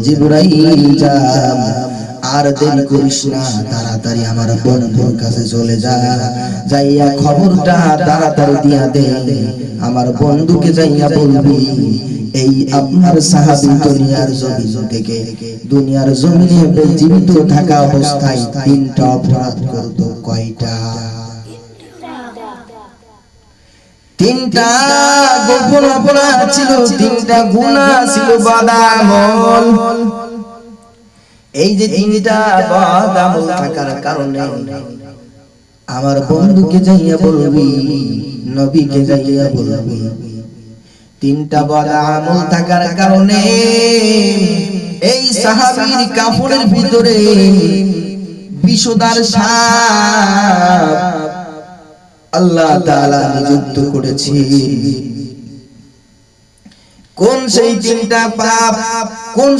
জিবরাইল যা, আর দেরি করিস না, তাড়াতাড়ি আমার বন্ধুর কাছে চলে যা, যাইয়া খবরটা তাড়াতাড়ি দিয়া দে। আমার বন্ধুকে যাইয়া বলবি, এই আপনার সাহাবী দুনিয়ার জমিনে জীবিত থাকা অবস্থায় 3টা অপরাধ করত। কয়টা? 3টা গোপন অপরাধ ছিল, 3টা গুনাহ ছিল বাদামল। এই যে 3টা বাদামল থাকার কারণে আমার বন্ধুকে যাইয়া বলবি, নবীকে যাইয়া বলবি, 3টা বাদামল থাকার কারণে এই সাহাবীর কাপড়ের ভিতরে বিষধর সাপ আল্লাহ তাআলা নিযুক্ত করেছে। কোন সেই 3টা পাপ? কোন